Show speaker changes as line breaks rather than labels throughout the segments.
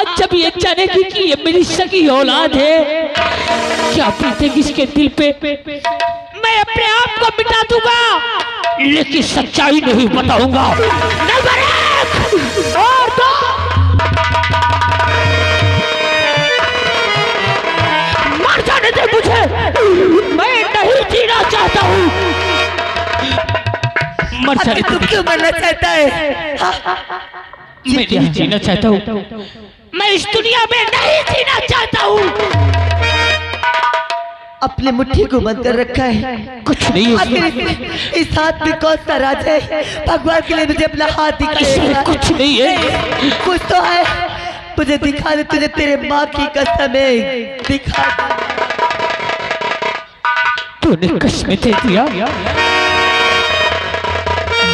आज जब ये जानेगी कि ये मेरी सगी औलाद है, क्या बीतेगी इसके दिल पे। मैं अपने आप को मिटा दूंगा, लेकिन सच्चाई नहीं बताऊंगा। और तो मर जाने दे मुझे, मैं नहीं जीना चाहता हूँ। मर जाने
तू क्यों मरना चाहता है?
मैं नहीं जीना चाहता हूँ, मैं इस दुनिया में नहीं जीना चाहता हूँ।
अपने मुट्ठी को बंद कर रखा है,
कुछ नहीं है
इस हाथ में कौन सा राज है? भगवान के लिए मुझे अपना हाथ दिखा।
कुछ नहीं है,
कुछ तो है, मुझे दिखा दे। तुझे तेरे माँ की कसम है, दिखा।
तूने कसम दे दिया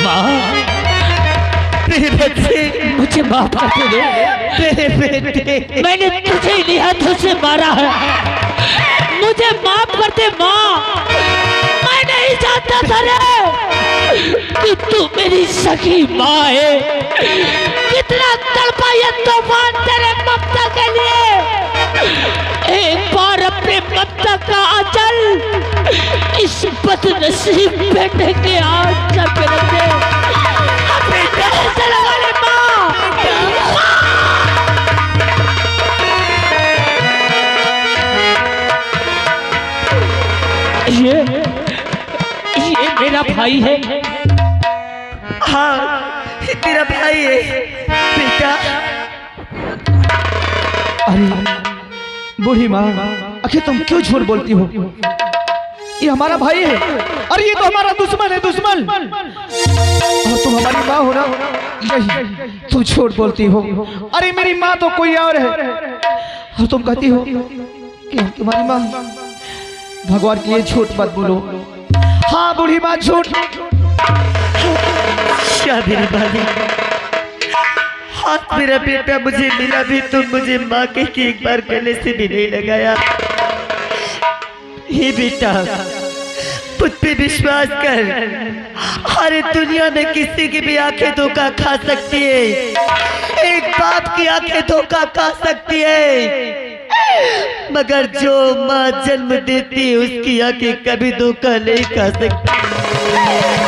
माँ, मुझे माफ कर दे।
तेरे बेटे,
मैंने तुझे इन्हीं हाथों से मारा है, मुझे माफ कर दे माँ। मैं नहीं जानता था रे कि तू मेरी सखी माँ है। कितना तड़पा ये तूफान तेरे ममता के लिए। एक बार अपने ममता का आंचल इस बदनसीब बेटे के आंचल पे रख दे, अपने गले से लगा ले माँ। ये मेरा भाई है।
हाँ, ये तेरा भाई है बेटा।
अरे बूढ़ी माँ, आखिर तुम क्यों झूठ बोलती हो? ये हमारा भाई है, अरे ये तो हमारा दुश्मन है, दुश्मन। और तुम हमारी माँ हो ना, यही तुम झूठ बोलती हो। अरे मेरी माँ तो कोई और है, और तुम कहती हो कि हम तुम्हारी माँ। भगवान के लिए झूठ मत बोलो। हाँ बूढ़ी माँ, झूठ।
हाथ मेरा बेटा मुझे मिला भी, तुम मुझे माँ के एक बार गले से भी नहीं लगाया। हे बेटा, खुद पे विश्वास कर। हर दुनिया में किसी की भी आंखें धोखा खा सकती है, एक बाप की आंखें धोखा खा सकती है, मगर जो माँ जन्म देती है उसकी आंखें कभी धोखा नहीं खा सकती।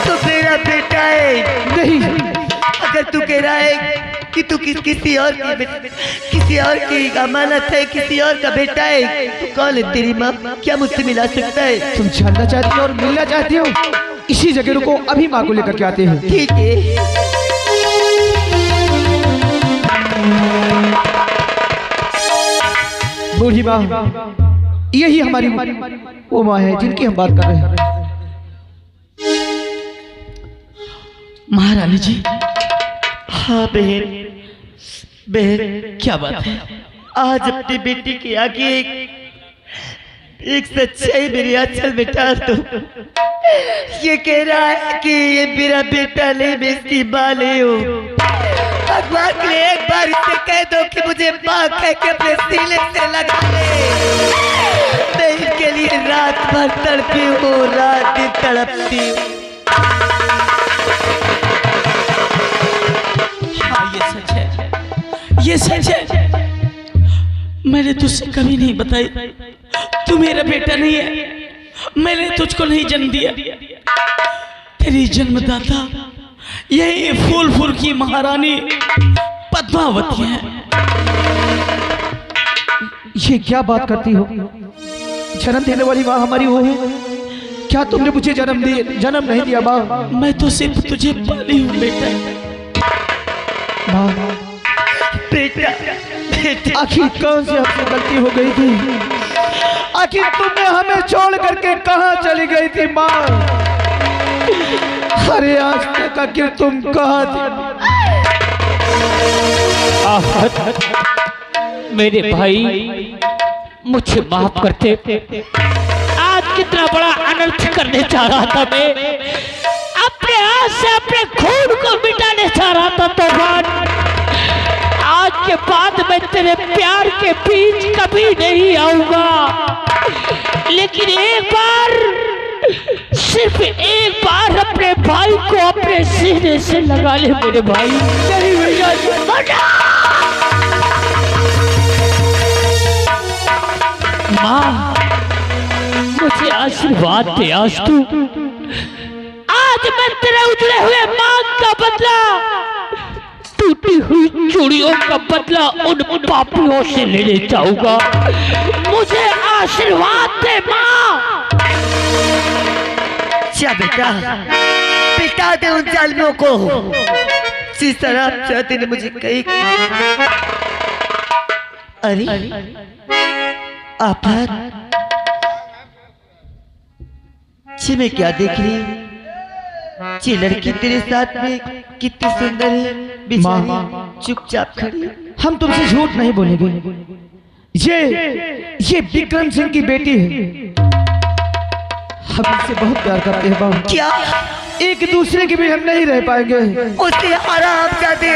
तो मेरा बेटा है।
नहीं,
अगर तू कह रहा है कि तू किसी और की अमानत है, किसी और का बेटा है, तो कौन है तेरी माँ? क्या मुझसे मिला सकता है?
तुम जानना चाहती हो और मिलना चाहती हो? इसी जगह रुको, अभी माँ को लेकर के आते हैं।
ठीक है।
बूढ़ी माँ, यही हमारी वो माँ है जिनकी हम बात कर रहे हैं।
महारानी जी।
हाँ बहन, बहन क्या बात है? आज अपनी बेटी के आगे एक सच्चाई मेरी आंचल में डाल दो। ये कह रहा है कि ये मेरा बेटा नहीं, मैं इसकी माँ नहीं हूँ। भगवान के लिए एक बार इसे कह दो कि मुझे माँ कह के अपने सीने से लगा ले। मैं इनके लिए रात भर तड़पी हूँ, रात दिन तड़पती हूँ।
हाँ ये सच है, ये सच है। मैंने तुझसे कभी नहीं बताई तू मेरा बेटा नहीं है। मैंने तुझको नहीं जन्म दिया, तेरी जन्मदाता यही फूलपुर की महारानी पद्मावती है।
ये क्या बात करती हो? जन्म देने वाली माँ हमारी वो है? क्या तुमने मुझे जन्म नहीं दिया माँ?
मैं तो सिर्फ तुझे पाली हूँ बेटा।
माँ,
बेटा,
आखिर कौन सी हमसे गलती हो गई थी? आखिर तुमने हमें छोड़ करके कहाँ चली गई थी माँ? अरे आज तक आखिर तुम कहाँ थी?
मेरे भाई मुझे माफ करते। आज कितना बड़ा अनर्थ करने जा रहा था मैं, अपने हाथ से अपने खून को मिटाने जा रहा था तूफान। आज के बाद मैं तेरे प्यार के बीच कभी नहीं आऊंगा, लेकिन एक बार, सिर्फ एक बार अपने भाई को अपने सीने से लगा ले मेरे भाई। नहीं भैया, आशीर्वाद थे आज तू। आज मैं तेरे उजड़े हुए मांग का बदला, टूटी हुई चूड़ियों का बदला उन पापियों से लेने जाऊंगा। मुझे आशीर्वाद दे माँ।
क्या बेटा, पिटा दे उन जालिमों को जिस तरह आप चाहते ने मुझे कही। अरे आफत, जी मैं क्या देख रही हूँ? ये लड़की तेरे साथ में कितनी सुंदर है, बेचारी चुपचाप खड़ी।
हम तुमसे झूठ नहीं बोलेंगे, ये विक्रम सिंह की बेटी है। हम इससे बहुत प्यार करते हैं बाबू।
क्या
एक दूसरे के भी हम नहीं रह पाएंगे।
उसे हरामजादे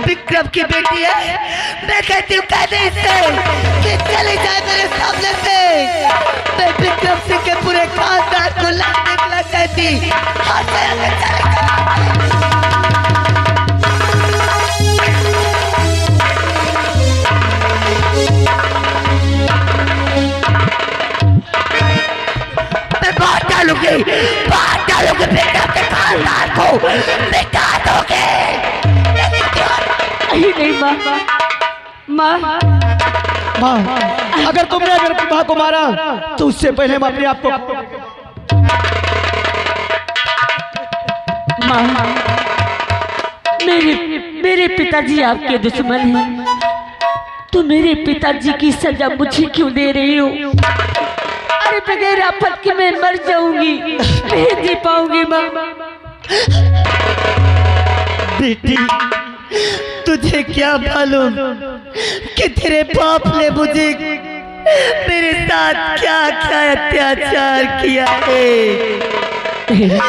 विक्रम की बेटी है। मैं कहती हूँ कह दे इससे कि चले जाए मेरे सामने से। मैं विक्रम सिंह के पूरे खानदान को लाने के लिए कहती हर जगह में चले जाओ। बात डालोगे विक्रम के खानदान को मिटा दोगे।
नहीं माँ, माँ,
माँ, अगर तुमने मेरे माँ को मारा तो उससे पहले हम अपने आप को।
माँ, मेरे पिताजी आपके दुश्मन हैं, तो मेरे पिताजी की सजा मुझे क्यों दे रही हो? अरे बगैर आफत के मैं मर जाऊंगी, नहीं जी पाऊंगी माँ।
बेटी, तुझे क्या मालूम कि तेरे बाप ने मुझे मेरे साथ क्या क्या अत्याचार किया है।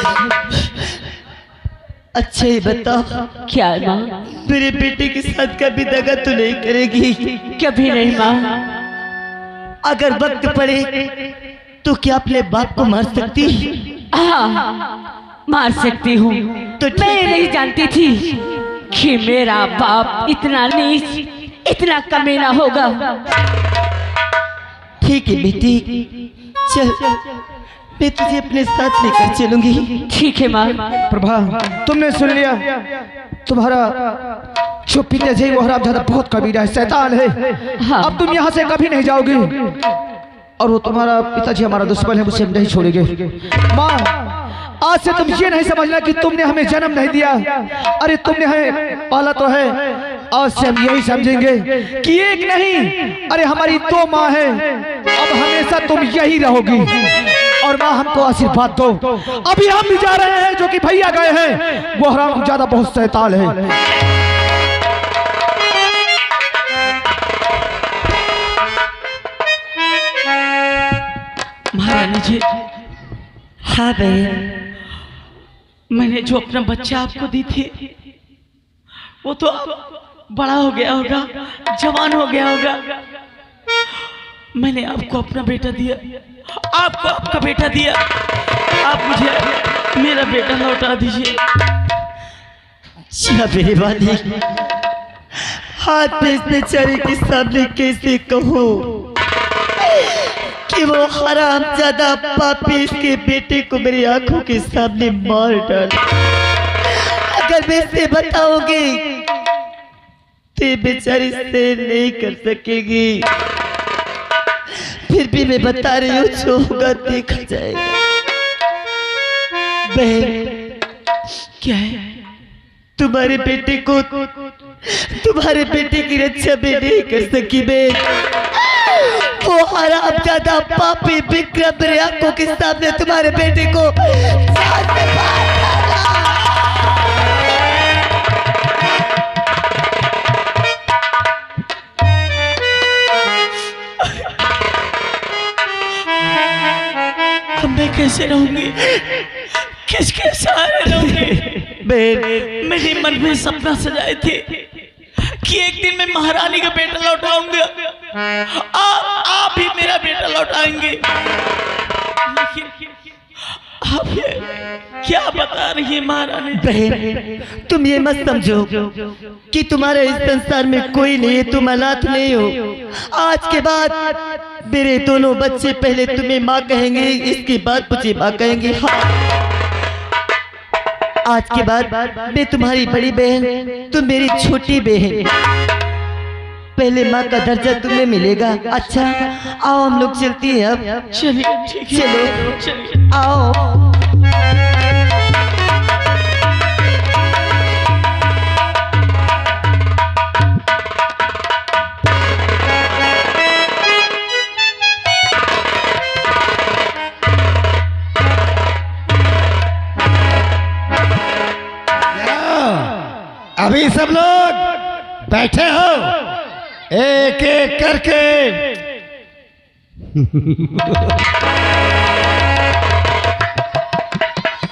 अच्छा ही बताओ,
क्या माँ?
मेरे बेटे के साथ कभी दगा तो नहीं करेगी?
कभी नहीं माँ।
अगर वक्त पड़े तो क्या अपने बाप को मार सकती?
हाँ, मार सकती हूँ।
तो
मैं नहीं जानती थी कि मेरा बाप इतना नीच, इतना कमीना होगा।
ठीक है बेटी, चल मैं तुझे अपने साथ लेकर चलूंगी।
ठीक है माँ।
प्रभा, तुमने सुन लिया, तुम्हारा जो पिताजी वो हरामजादा बहुत कमीना है, शैतान है।
हाँ।
अब तुम यहाँ से कभी नहीं जाओगी, और वो तुम्हारा पिताजी हमारा दुश्मन है, उसे हम नहीं छोड़ेंगे। माँ, आज से तुम ये नहीं समझना कि तुमने हमें जन्म नहीं दिया, अरे तुमने हमें पाला तो है। आज से हम यही समझेंगे कि एक नहीं, अरे हमारी दो माँ है। अब हमेशा तुम यही रहोगी। और माँ, हमको आशीर्वाद दो। अभी हम भी जा रहे हैं, जो कि भैया गए हैं, वो हरामजादा बहुत शैतान है।
महारानी जी,
हाँ बहन,
मैंने जो अपना बच्चा आपको दी थी, वो तो अब बड़ा हो गया होगा, जवान हो गया होगा। मैंने आपको अपना बेटा दिया, आपको आपका बेटा दिया। आप मुझे मेरा बेटा लौटा दीजिए।
क्या बेवाली, हाथ में इस बेचारे के सामने कैसे कहूँ कि वो हरामजादा पापी इसके बेटे को मेरी आंखों के सामने मार डाल। अगर मैं इसे बताओगे तो ये बेचारी से नहीं कर सकेगी। फिर भी मैं बता रही हूँ, जो होगा देखा जाएगा। बहन,
क्या है?
तुम्हारे बेटे को, तुम्हारे बेटे की रक्षा में नहीं कर सकी मैं। वो हरामजादा पापी विक्रम मेरी आंखों के सामने तुम्हारे बेटे को जान से मार डाला।
मैं कैसे रहूंगी, किसके सहारे रहूंगी? मेरे मन में सपना सजाए थे कि एक दिन मैं महारानी का बेटा लौटाऊंगा, आप ही मेरा बेटा लौटाएंगे। लेकिन आप ये क्या बता रही है महारानी?
बहन, तुम ये मत समझो कि तुम्हारे इस संसार में कोई नहीं है, तुम अनाथ नहीं हो। आज के बाद मेरे दोनों बच्चे पहले तुम्हें माँ कहेंगे, इसके बाद मुझे माँ कहेंगे। हाँ, आज के बाद मैं तुम्हारी बड़ी बहन, तुम मेरी छोटी बहन। पहले माँ का दर्जा तुम्हें मिलेगा। अच्छा आओ हम लोग चलती हैं अब।
चलिए ठीक है,
चलो
चलिए।
आओ।
अभी सब लोग बैठे हो, एक एक करके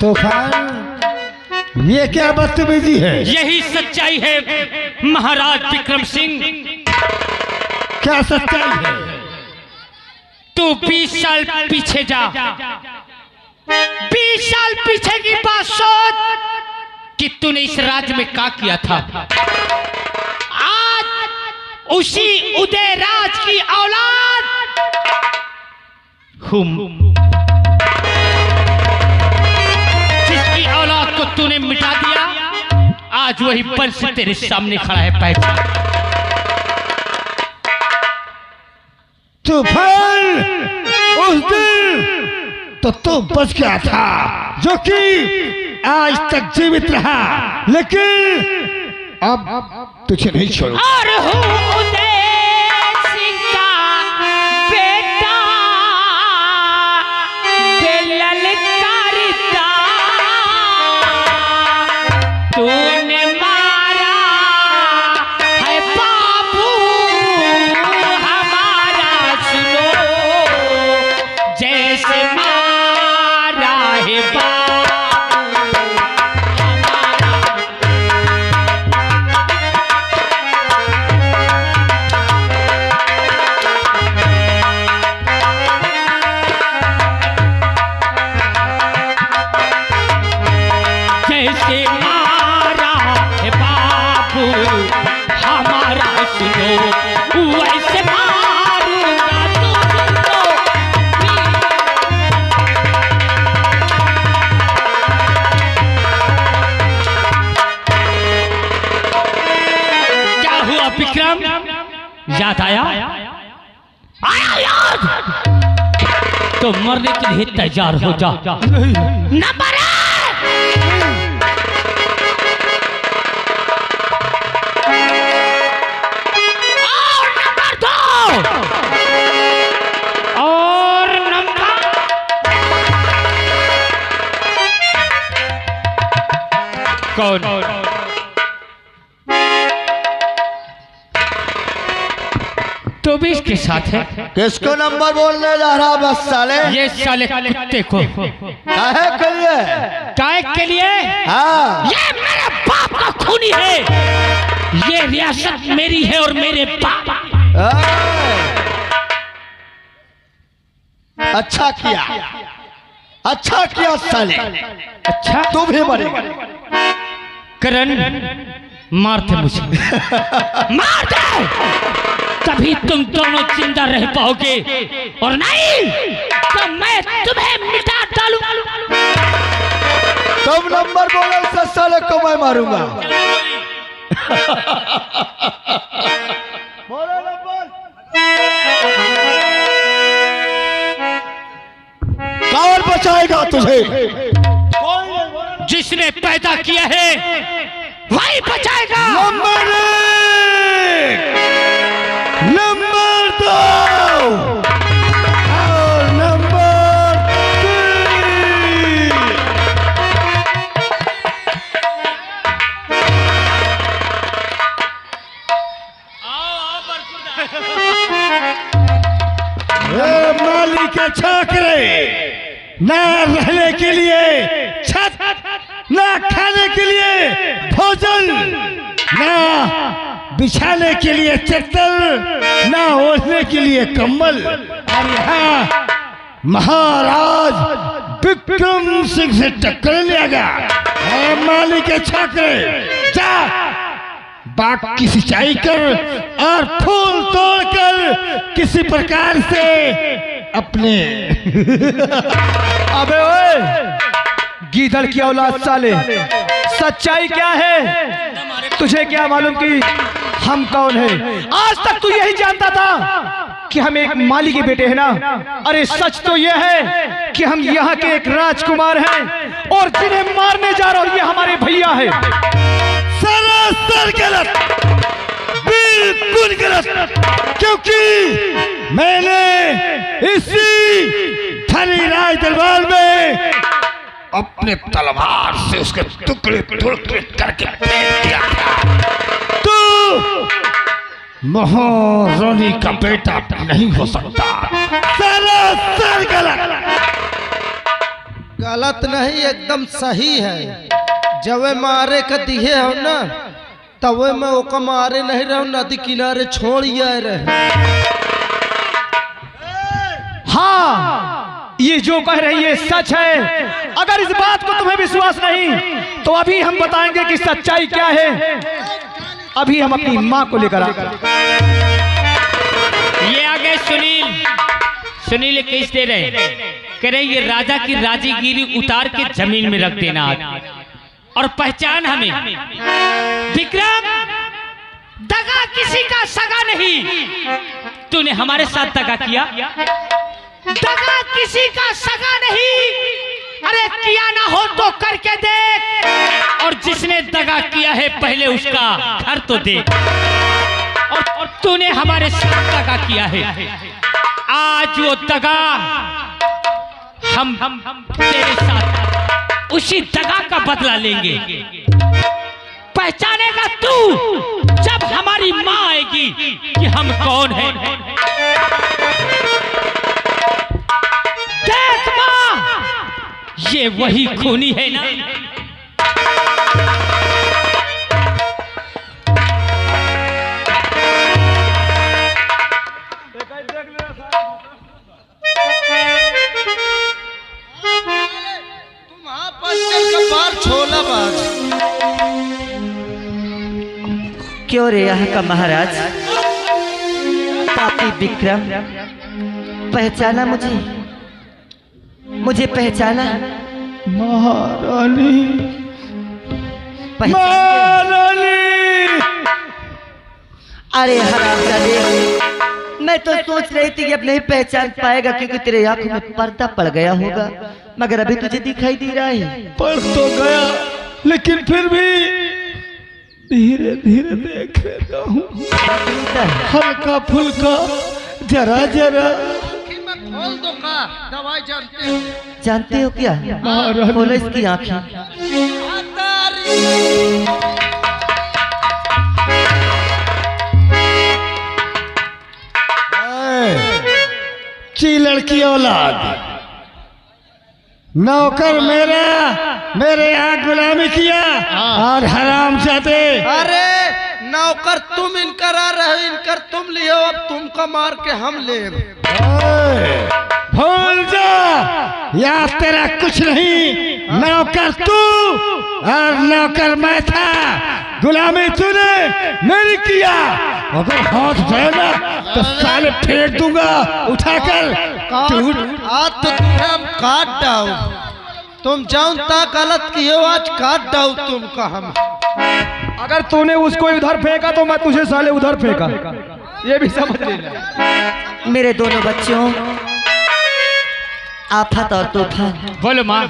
तूफान, ये क्या बदतमीजी है?
यही सच्चाई है महाराज विक्रम सिंह।
क्या सच्चाई है?
तू 20 साल पीछे जा, 20 साल पीछे की बात सोच कि तूने इस राज्य में क्या किया था। आज उसी उदयराज की औलाद हूं, जिसकी औलाद को तूने मिटा दिया। आज वही पंच तेरे सामने खड़ा है। पहचान।
तूफान, उस दिन तो तू बच गया था, जो कि आज तक जीवित रहा, लेकिन अब तुझे नहीं छोड़ूंगा।
और हूँ उदय सिंह का बेटा, बेलल करता। तूने मारा है बाबू हमारा, सुनो जैसे मारा है बाबू। जैसे मारा है बाबू हमारा, सुनो वैसे मारूंगा तुमको। क्या हुआ विक्रम, याद आया? आया याद? तो मरने के लिए तैयार हो जा। नंबर और नंबर कौन? तो भी इसके साथ है।
किसको नंबर बोलने जा रहा बस साले?
ये साले कुत्ते को
काहे के लिए?
काय के लिए?
हाँ,
ये मेरे बाप का खूनी है। ये रियासत मेरी है और मेरे बाप।
अच्छा किया, अच्छा किया साले।
अच्छा
तू भी मरेगा।
करण, मार दे मुझे, मार दे, तभी तुम दोनों जिंदा रह पाओगे, और नहीं तो मैं तुम्हें मिटा डालूंगा।
तुम नंबर बोलो, उस साले को मैं मारूंगा। बोलो नंबर। कौन बचाएगा तुझे?
जिसने पैदा किया है वही बचाएगा।
नंबर 1, नंबर 2 और नंबर 3। मालिक के छाकरे, ना रहने के लिए छत, ना खाने के लिए भोजन, ना बिछाने के लिए चद्दर, ना ओढ़ने के लिए कंबल। और यहाँ महाराज विक्रम सिंह से टक्कर लिया गया। मालिक के छाकरे, जा बाग की सिंचाई कर और फूल तोड़कर किसी प्रकार से अपने
अबे ओए गीदड़ की औलाद साले, सच्चाई क्या है? तुझे क्या मालूम कि हम कौन है? आज तक तू यही जानता था कि हम एक माली के बेटे हैं ना? अरे सच तो यह है कि हम यहाँ के एक राजकुमार हैं और जिन्हें मारने जा रहा हूँ ये हमारे भैया है।
सरासर गलत, बिल्कुल गलत, क्योंकि मैंने इसी धनी राज दरबार में अपने तलवार से उसके टुकड़े टुकड़े करके फेंक दिया था। तू महारानी का बेटा नहीं हो सकता। सरासर गलत।
गलत नहीं, एकदम सही है। जब वे मारे का दिए हो ना, तब मैं ओका मारे नहीं रहो, नदी किनारे छोड़ रहे।
हाँ, ये जो कह रही है सच है। अगर इस बात को तुम्हें विश्वास नहीं तो अभी हम बताएंगे कि सच्चाई क्या है। अभी हम अपनी माँ को लेकर आते हैं।
ये आगे सुनील केस दे रहे, कह रहे ये राजा की राजीगिरी उतार के जमीन में रख देना और पहचान हमें। विक्रम, दगा किसी का सगा नहीं। तूने हमारे साथ दगा किया, दगा किसी का सगा नहीं। अरे किया ना हो तो करके देख, और जिसने दगा किया है पहले उसका घर तो देख। और तूने हमारे साथ दगा किया है, आज वो दगा हम तेरे साथ उसी दगा का बदला लेंगे। पहचानेगा तू जब हमारी माँ आएगी कि हम कौन हैं। देख माँ, ये वही खूनी है ना?
छोला बाज
क्यों रे यहाँ का महाराज? पापी विक्रम, पहचाना मुझे पहचाना?
महारानी,
महारानी। अरे हरामजादे, मैं तो सोच रही थी कि अब नहीं पहचान पाएगा क्योंकि तेरे आंखों में पर्दा पड़ गया होगा, मगर अभी तुझे दिखाई दे रहा है।
पढ़ तो गया लेकिन फिर भी धीरे धीरे देख लेता हूँ, हल्का फुल्का, जरा जरा।
खोल दो का दवाई
जानते हो क्या? खोलो इसकी आंखें।
ची लड़की औलाद, नौकर मेरे यहाँ गुलामी किया और हरामजादे।
अरे नौकर तुम इनकर आ रहे हो, इनकर तुम लियो, अब तुमको मार के हम ले।
भूल जा, यहाँ तेरा कुछ नहीं। नौकर तू और नौकर मैं था, गुलामी तूने नहीं किया। अगर हाथ गए ना तो साले फेंक दूंगा उठाकर।
आज तो तुम्हें हम काट डाउ, तुम जानता गलत किए, आज काट डाउ तुमको हम।
अगर तूने उसको इधर फेंका तो मैं तुझे साले उधर फेंका, ये भी समझ लेना।
मेरे दोनों बच्चों, आफत और तूफान।
बोलो माँ।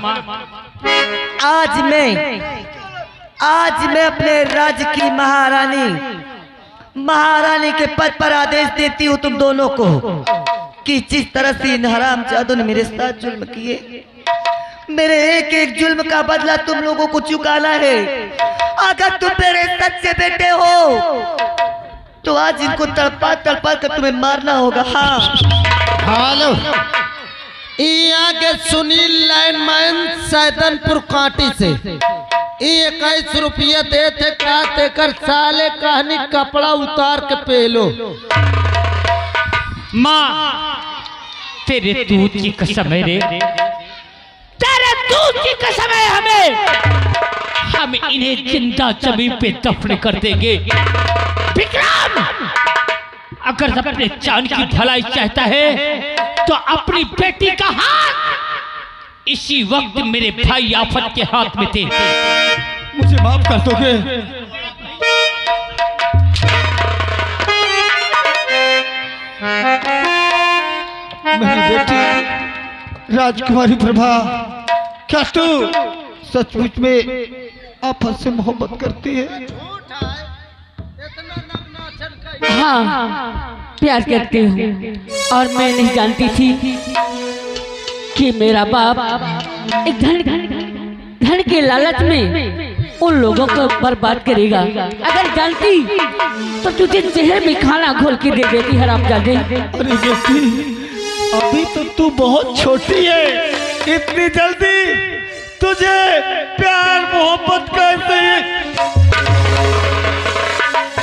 आज मैं अपने राज्य की महारानी के पद पर आदेश देती हूँ तुम दोनों को कि जिस तरह से इन हरामजादों ने मेरे साथ जुल्म किए, मेरे एक एक जुल्म का बदला तुम लोगों को चुकाना है। अगर तुम मेरे सच्चे बेटे हो तो आज इनको तड़पा कर तुम्हें मारना होगा। हाँ,
हेलो, यहाँ के सुनील लाइनमैन सैदनपुर कांटी से 21 रुपया दे थे, क्या देकर साले कहानी कपड़ा उतार के पहलो।
माँ, तेरे दूध की कसम है रे, तेरे दूध की कसम है हमें। हम इन्हें जिंदा जमीन पे दफन कर देंगे। विक्रम, अगर अपने जान की भलाई चाहता है तो अपनी बेटी का हाथ इसी वक्त मेरे भाई आफत के हाथ में थे।
मुझे माफ कर दोगे? मेरी बेटी राजकुमारी प्रभा, क्या तू सचमुच में आफत से मोहब्बत करती है?
हाँ, प्यार करती हूँ और मैं नहीं जानती थी कि मेरा बाप एक धन के लालच में उन लोगों को बर्बाद करेगा। अगर जानती तो तुझे जहर में खाना घोल के दे देती हरामजादे।
अरे बेटी, अभी तो तू बहुत छोटी है, इतनी जल्दी तुझे प्यार मोहब्बत कैसे?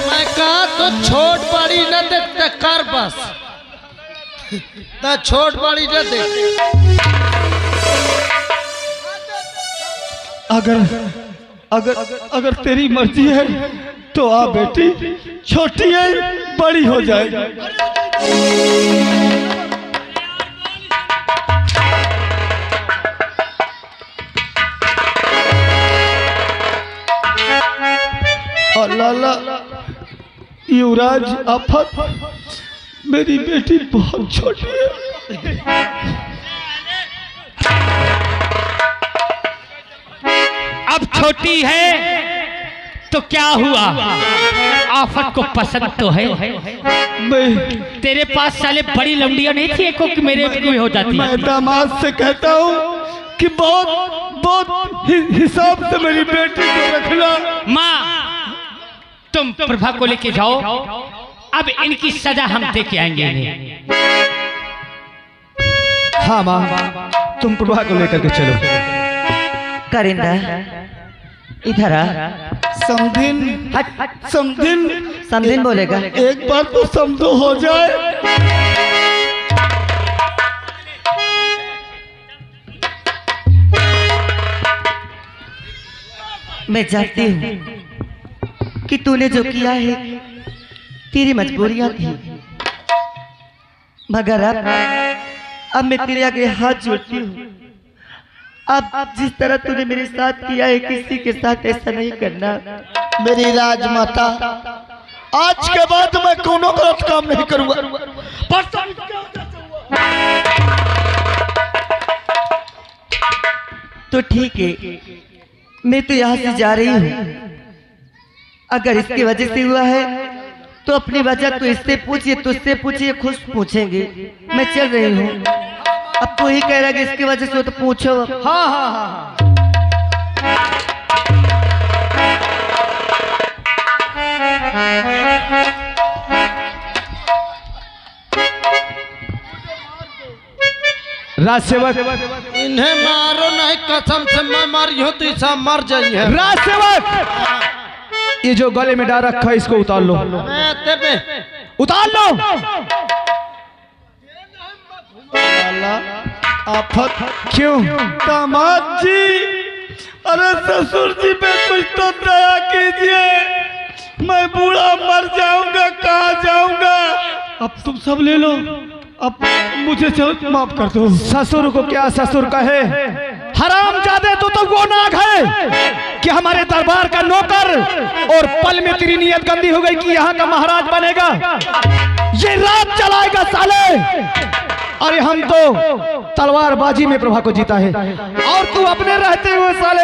मैं कहा तो छोट बड़ी न देखते कर बस, तो छोट बड़ी न देख।
अगर तेरी मर्जी है तो आ बेटी, छोटी है बड़ी हो जाएगी। लाला युवराज आफत, मेरी बेटी बहुत छोटी है।
अब छोटी है तो क्या हुआ, आफत को पसंद तो है।
मैं
तेरे पास साले बड़ी लंडियां नहीं थी एको कि मेरे कोई हो जाती।
मैं दामाद से कहता हूँ कि बहुत हिसाब से मेरी बेटी को रखना।
माँ, तुम प्रभा को लेके जाओ, अब इनकी सजा हम दे के आएंगे इन्हें।
हाँ माँ, तुम प्रभा को लेकर के चलो।
करिंदा, इधर आ।
समधिन, समधिन,
समधिन बोलेगा।
एक बार तो समझो हो जाए।
मैं जानती हूँ कि तूने जो किया है तेरी मजबूरियां थी, मगर अब मैं तेरे आगे हाथ जोड़ती हूँ। अब जिस तरह तूने मेरे साथ किया है किसी के साथ ऐसा नहीं करना।
मेरी राजमाता, आज के बाद मैं कोनो गलत काम नहीं करूंगा।
तो ठीक है, मैं तो यहाँ से जा रही हूँ। अगर इसकी वजह से हुआ है तो अपनी वजह तो इससे पूछिए, तुझसे पूछिए, खुद पूछेंगे। मैं चल रही हूँ। अब तो ही कह रहा है कि इसकी वजह से हो तो पूछो।
हाँ हाँ हाँ राज सेवक,
इन्हें मारो नहीं, कसम से मैं मारी हो तो ऐसा मर जाइए।
राज सेवक, ये जो गले में डाल रखा है इसको उतार लो, उतार लो।
आफत,
क्यों?
दामाद जी, अरे ससुर जी पे कुछ तो दया कीजिए। मैं बूढ़ा मर जाऊंगा, कहाँ जाऊंगा? अब तुम सब ले लो, अब मुझे माफ कर दो।
ससुर को क्या ससुर कहे, हरामजादे तो वो नाग है कि हमारे दरबार का नौकर, और पल में तेरी नीयत गंदी हो गई कि यहाँ का महाराज बनेगा, ये रात चलाएगा साले। अरे हम तो तलवारबाजी में प्रभा को जीता है, और तू अपने रहते हुए साले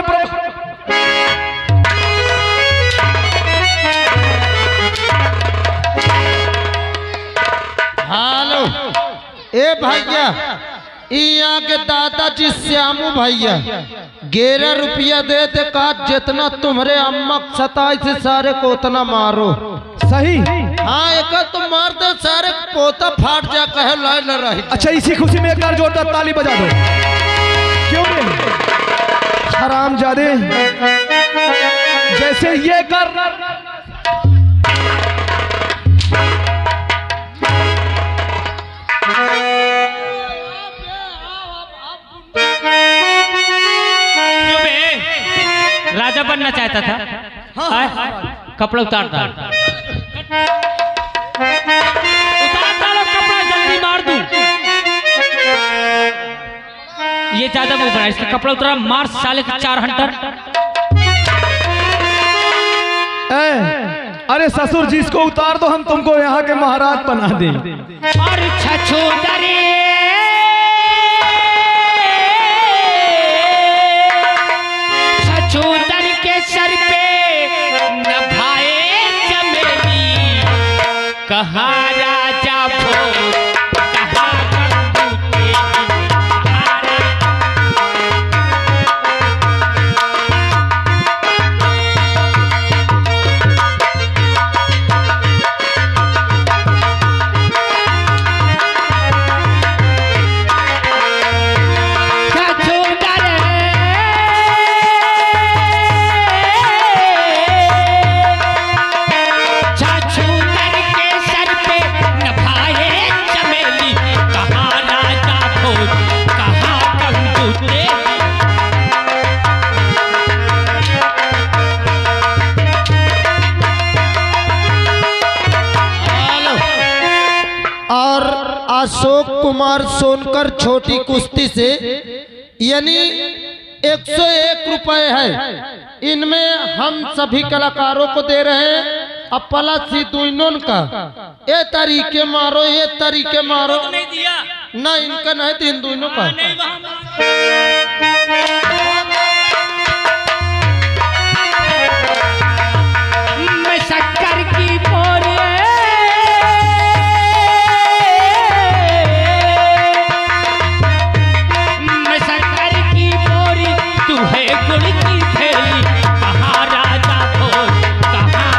हेलो, ए भैया, यहाँ के दादाजी श्यामू भैया 11 रुपया दे दे, का जितना तुम्हारे अम्मा 27 से सारे को उतना मारो।
सही।
हाँ, एक तुम मार दो, सारे पोता फाट जा कहे लाई ल रही।
अच्छा, इसी खुशी में एक बार जोरदार ताली बजा दो। क्यों नहीं? हरामजादे, जैसे ये कर
राजा बनना चाहता था।
हाँ,
कपड़ा उतार। ज्यादा मुंह बना, इसका कपड़ा उतरा मार साले का 4 हंटर।
अरे ससुर जी इसको उतार दो, हम तुमको यहाँ के महाराज बना दें।
और छछूदरे छछूदर के सर पे नभाए चमेली, कहाँ राजा भोज कहाँ कंबूते,
अशोक कुमार सोनकर छोटी कुश्ती से यानी 101 रुपए है। इनमें हम सभी कलाकारों को दे रहे हैं। अब प्लस ही दोनों का ये तरीके मारो, ये तरीके मारो
नहीं दिया
ना, इनका नहीं तो इन दोनों का।
नहीं वहाँ
मैं शक्कर की बोरी गुड़ की थैली, कहाँ राजा भोज कहाँ।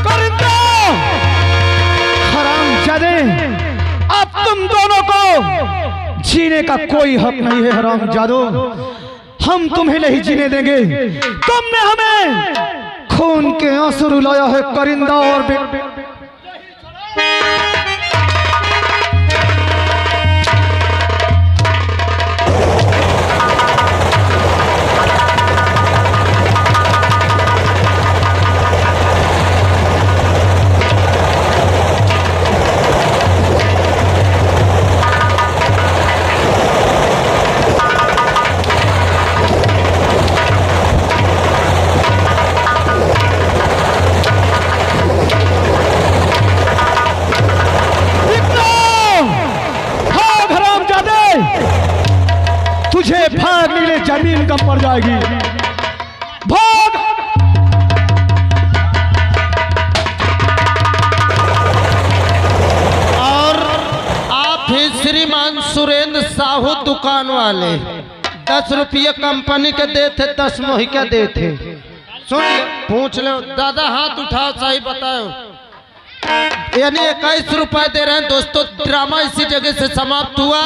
करिंदो हरामजादे, अब तुम दोनों को जीने का कोई हक नहीं है। हरामजादो, हम तुम्हें नहीं जीने देंगे। तुमने हमें खून के आंसू रुलाया है करिंदा और तुझे भागने के लिए जमीन कम पड़ जाएगी। भाग!
और आप ही श्रीमान सुरेंद्र साहू दुकान वाले 10 रुपये कंपनी के दे थे, 10 मोही के दे थे। सुन पूछ लो दादा, हाथ उठाओ, सही बताओ। यानी 21 रुपए दे रहे हैं। दोस्तों ड्रामा इसी जगह से समाप्त हुआ।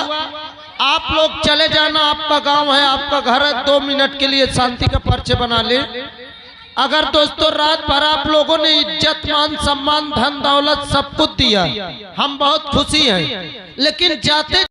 आप लोग चले जाना, आपका गांव है, आपका घर है, 2 मिनट के लिए शांति का पर्चे बना ले। अगर दोस्तों रात भर आप लोगों ने इज्जत मान सम्मान धन दौलत सब कुछ दिया, हम बहुत खुशी हैं, लेकिन जाते